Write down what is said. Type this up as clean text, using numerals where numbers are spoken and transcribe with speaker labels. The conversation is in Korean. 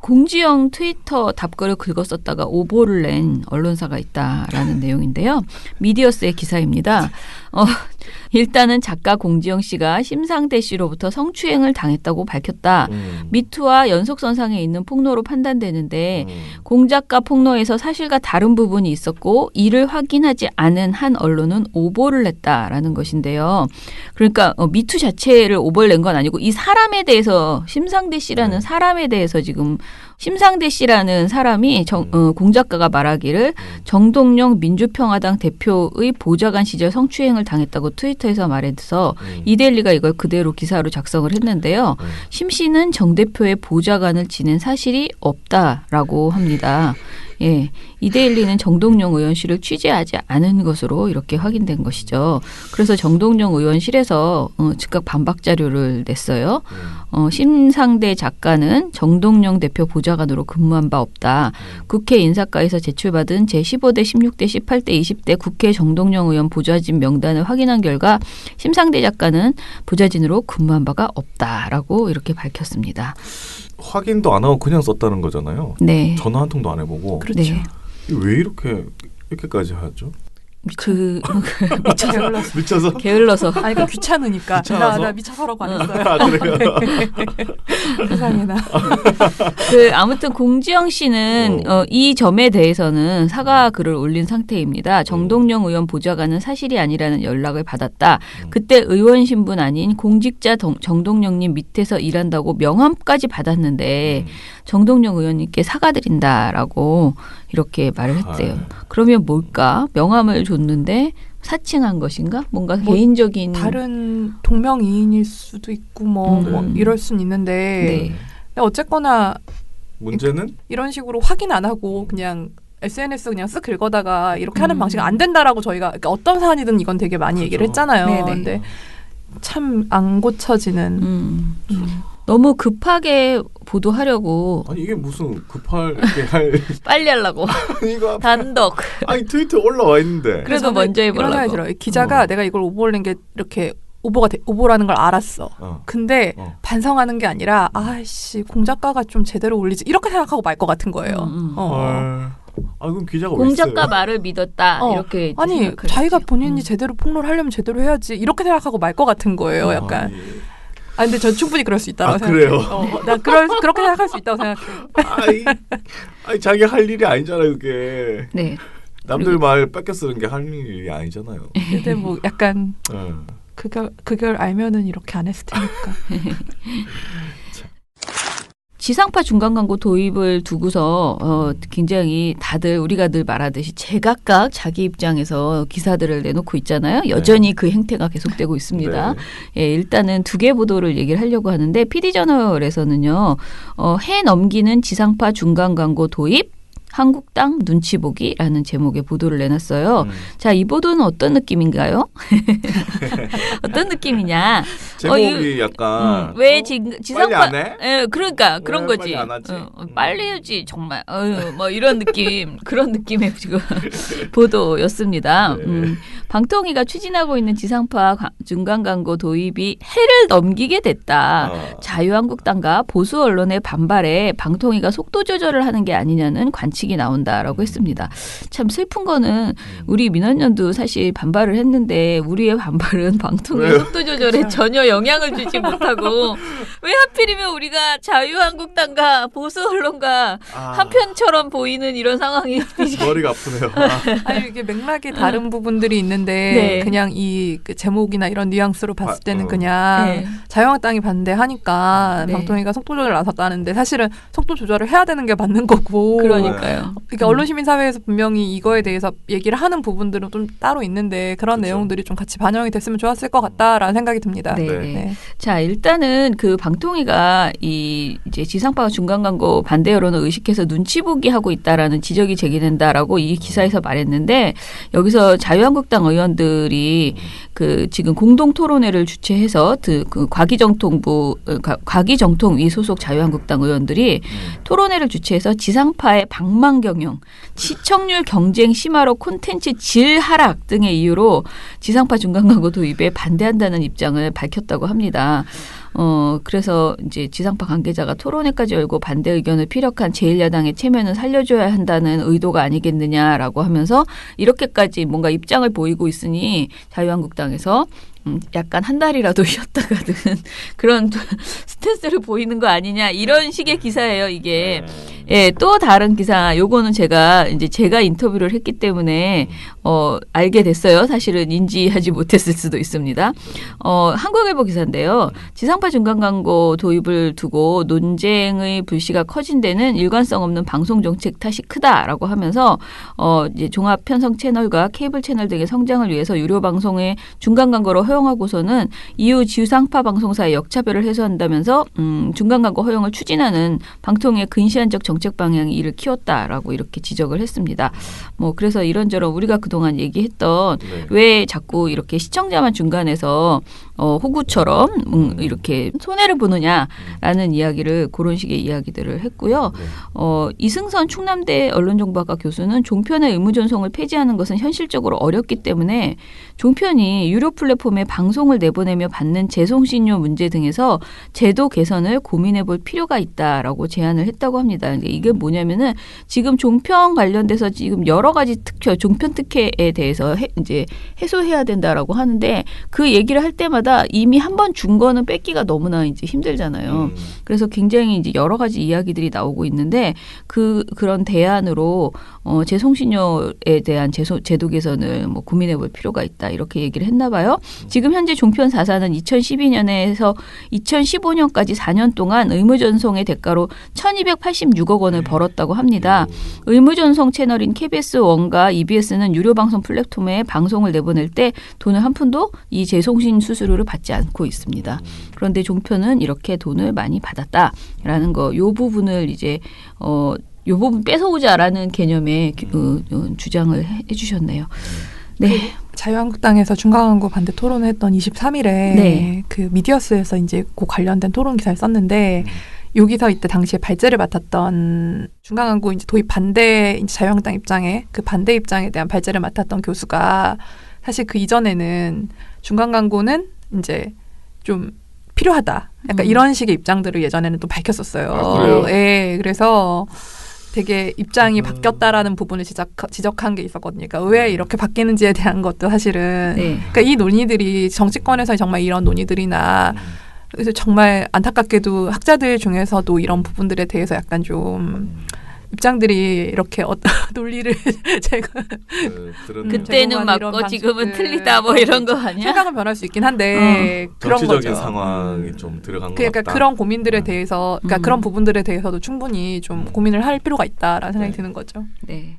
Speaker 1: 공지영 트위터 답글을 긁었었다가 오보를 낸 언론사가 있다라는 내용인데요. 미디어스의 기사입니다. 일단은 작가 공지영 씨가 심상대 씨로부터 성추행을 당했다고 밝혔다. 미투와 연속선상에 있는 폭로로 판단되는데 공 작가 폭로에서 사실과 다른 부분이 있었고 이를 확인하지 않은 한 언론은 오보를 냈다라는 것인데요. 그러니까 미투 자체를 오보를 낸 건 아니고 이 사람에 대해서 심상대 씨라는 사람에 대해서 지금 심상대 씨라는 사람이 공 작가가 말하기를 정동영 민주평화당 대표의 보좌관 시절 성추행을 당했다고 트위터에서 말해서 이데일리가 이걸 그대로 기사로 작성을 했는데요. 심 씨는 정 대표의 보좌관을 지낸 사실이 없다라고 합니다. 예, 이데일리는 정동영 의원실을 취재하지 않은 것으로 이렇게 확인된 것이죠. 그래서 정동영 의원실에서 즉각 반박 자료를 냈어요. 심상대 작가는 정동영 대표 보좌관으로 근무한 바 없다. 국회 인사과에서 제출받은 제15대, 16대, 18대, 20대 국회 정동영 의원 보좌진 명단을 확인한 결과 심상대 작가는 보좌진으로 근무한 바가 없다라고 이렇게 밝혔습니다.
Speaker 2: 확인도 안 하고 그냥 썼다는 거잖아요.
Speaker 1: 네.
Speaker 2: 전화 한 통도 안 해보고.
Speaker 1: 그렇죠. 네.
Speaker 2: 왜 이렇게까지 하죠?
Speaker 1: 미쳐서 게을러서.
Speaker 3: 아니 그 귀찮으니까. 나 미쳐서라고 안 했어요.
Speaker 2: 아, 그래요?
Speaker 3: 세상에나.
Speaker 1: 아무튼 공지영 씨는 이 점에 대해서는 사과 글을 올린 상태입니다. 정동영 의원 보좌관은 사실이 아니라는 연락을 받았다. 그때 의원 신분 아닌 공직자 정동영님 밑에서 일한다고 명함까지 받았는데 정동영 의원님께 사과드린다라고 이렇게 말을 했대요. 그러면 뭘까? 명함을 줬는데 사칭한 것인가? 뭔가 개인적인
Speaker 3: 다른 동명이인일 수도 있고 뭐 이럴 수는 있는데 근데 어쨌거나
Speaker 2: 문제는
Speaker 3: 이런 식으로 확인 안 하고 그냥 SNS 그냥 쓱 긁어다가 이렇게 하는 방식은 안 된다라고 저희가 그러니까 어떤 사안이든 이건 되게 많이 얘기를 했잖아요. 네네. 근데 참 안 고쳐지는.
Speaker 1: 너무 급하게 보도하려고.
Speaker 2: 아니 이게 무슨 급하게 할
Speaker 1: 빨리 하려고. 단독.
Speaker 2: 아니 트위터 올라와 있는데.
Speaker 1: 그래도 먼저 해보려고.
Speaker 3: 이런 생각이 들어요. 기자가 내가 이걸 오보를 낸 게 이렇게 오보라는 걸 알았어. 근데 반성하는 게 아니라 아이씨 공 작가가 좀 제대로 올리지 이렇게 생각하고 말 것 같은 거예요.
Speaker 2: 그럼 기자가
Speaker 1: 공 작가 말을 믿었다 이렇게.
Speaker 3: 아니 자기가 본인이 제대로 폭로를 하려면 제대로 해야지 이렇게 생각하고 말 것 같은 거예요. 약간. 근데 전 충분히 그럴 수 있다고 생각해요.
Speaker 2: 그래요?
Speaker 3: 나 그렇게 생각할 수 있다고 생각해.
Speaker 2: 아니 자기 할 일이 아니잖아요, 그게.
Speaker 1: 네.
Speaker 2: 남들 말 뺏겨 쓰는 게 할 일이 아니잖아요.
Speaker 3: 근데 뭐 약간 그걸 알면은 이렇게 안 했을 테니까.
Speaker 1: 지상파 중간 광고 도입을 두고서 굉장히 다들 우리가 늘 말하듯이 제각각 자기 입장에서 기사들을 내놓고 있잖아요. 여전히 그 행태가 계속되고 있습니다. 예, 일단은 두 개 보도를 얘기를 하려고 하는데 PD저널에서는요. 해 넘기는 지상파 중간 광고 도입 한국당 눈치 보기라는 제목의 보도를 내놨어요. 자, 이 보도는 어떤 느낌인가요? 어떤 느낌이냐?
Speaker 2: 제목이 약간
Speaker 1: 왜 지상파
Speaker 2: 빨리 안 해?
Speaker 1: 예, 그러니까 그런 거지.
Speaker 2: 빨리 안 하지?
Speaker 1: 빨리 해야지 정말. 뭐 이런 느낌, 그런 느낌의 지금 보도였습니다. 방통위가 추진하고 있는 지상파 중간 광고 도입이 해를 넘기게 됐다. 자유한국당과 보수 언론의 반발에 방통위가 속도 조절을 하는 게 아니냐는 관측이 나온다라고 했습니다. 참 슬픈 거는 우리 민원연도 사실 반발을 했는데 우리의 반발은 방통위 속도 조절에 전혀 영향을 주지 못하고 왜 하필이면 우리가 자유한국당과 보수 언론과 한편처럼 보이는 이런 상황이
Speaker 2: 머리가 아프네요.
Speaker 3: 아니 이게 맥락이 다른 부분들이 있는데 그냥 이 그 제목이나 이런 뉘앙스로 봤을 때는 그냥 자유한국당이 반대하니까 방통위가 속도 조절을 나섰다는데 사실은 속도 조절을 해야 되는 게 맞는 거고.
Speaker 1: 그러니까요.
Speaker 3: 그러니까 언론시민사회에서 분명히 이거에 대해서 얘기를 하는 부분들은 좀 따로 있는데 그런 내용들이 좀 같이 반영이 됐으면 좋았을 것 같다라는 생각이 듭니다.
Speaker 1: 네. 자, 일단은 그 방통위가 이제 지상파 중간 광고 반대 여론을 의식해서 눈치 보기 하고 있다라는 지적이 제기된다라고 이 기사에서 말했는데 여기서 자유한국당 의원들이 그 지금 공동 토론회를 주최해서 그 과기정통위 소속 자유한국당 의원들이 토론회를 주최해서 지상파의 방망 경영, 시청률 경쟁 심화로 콘텐츠 질 하락 등의 이유로 지상파 중간 광고 도입에 반대한다는 입장을 밝혔다고 합니다. 그래서 이제 지상파 관계자가 토론회까지 열고 반대 의견을 피력한 제1야당의 체면을 살려줘야 한다는 의도가 아니겠느냐라고 하면서 이렇게까지 뭔가 입장을 보이고 있으니 자유한국당에서 약간 한 달이라도 쉬었다가는 그런 스탠스를 보이는 거 아니냐 이런 식의 기사예요 이게. 예, 또 다른 기사 요거는 제가 인터뷰를 했기 때문에 알게 됐어요. 사실은 인지하지 못했을 수도 있습니다. 한국일보 기사인데요. 지상파 중간 광고 도입을 두고 논쟁의 불씨가 커진 데는 일관성 없는 방송 정책 탓이 크다라고 하면서 이제 종합 편성 채널과 케이블 채널 등의 성장을 위해서 유료 방송의 중간 광고로 허용하고서는 이후 지상파 방송사의 역차별을 해소한다면서 중간 광고 허용을 추진하는 방통위의 근시안적 정책 방향이 이를 키웠다라고 이렇게 지적을 했습니다. 뭐 그래서 이런저런 우리가 그동안 얘기했던 왜 자꾸 이렇게 시청자만 중간에서 호구처럼 이렇게 손해를 보느냐라는 이야기를 그런 식의 이야기들을 했고요. 이승선 충남대 언론정보학과 교수는 종편의 의무전송을 폐지하는 것은 현실적으로 어렵기 때문에 종편이 유료 플랫폼에 방송을 내보내며 받는 재송신료 문제 등에서 제도 개선을 고민해 볼 필요가 있다라고 제안을 했다고 합니다. 이게 뭐냐면은 지금 종편 관련돼서 지금 여러 가지 특혜, 종편 특혜에 대해서 이제 해소해야 된다라고 하는데 그 얘기를 할 때마다 이미 한 번 준 거는 뺏기가 너무나 이제 힘들잖아요. 그래서 굉장히 이제 여러 가지 이야기들이 나오고 있는데 그런 대안으로 재송신료에 대한 제도 개선을 뭐 고민해 볼 필요가 있다. 이렇게 얘기를 했나 봐요. 지금 현재 종편 4사는 2012년에서 2015년까지 4년 동안 의무전송의 대가로 1,286억 원을 벌었다고 합니다. 의무전송 채널인 KBS 1과 EBS는 유료 방송 플랫폼에 방송을 내보낼 때 돈을 한 푼도 이 재송신 수수료를 받지 않고 있습니다. 그런데 종편은 이렇게 돈을 많이 받았다라는 거, 요 부분을 이제 요 부분 뺏어오자라는 개념의 주장을 해주셨네요. 네.
Speaker 3: 자유한국당에서 중간 광고 반대 토론을 했던 23일에 그 미디어스에서 이제 그 관련된 토론 기사를 썼는데 여기서 이때 당시에 발제를 맡았던 중간 광고 이제 도입 반대 이제 자유한국당 입장에 그 반대 입장에 대한 발제를 맡았던 교수가 사실 그 이전에는 중간 광고는 이제 좀 필요하다. 약간 이런 식의 입장들을 예전에는 또 밝혔었어요.
Speaker 2: 아, 그래요?
Speaker 3: 예, 그래서 되게 입장이 바뀌었다라는 부분을 지적한 게 있었거든요. 그러니까 왜 이렇게 바뀌는지에 대한 것도 사실은 그러니까 이 논의들이 정치권에서 정말 이런 논의들이나 그래서 정말 안타깝게도 학자들 중에서도 이런 부분들에 대해서 약간 좀 입장들이 이렇게 어떤 논리를 제가
Speaker 1: 그때는 맞고 지금은 틀리다 뭐 이런 거 아니야?
Speaker 3: 생각은 변할 수 있긴 한데 그런
Speaker 2: 정치적인
Speaker 3: 거죠.
Speaker 2: 상황이 좀 들어간 것
Speaker 3: 그러니까
Speaker 2: 같다.
Speaker 3: 그런 고민들에 대해서 그러니까 그런 부분들에 대해서도 충분히 좀 고민을 할 필요가 있다라는 생각이 드는 거죠.
Speaker 1: 네.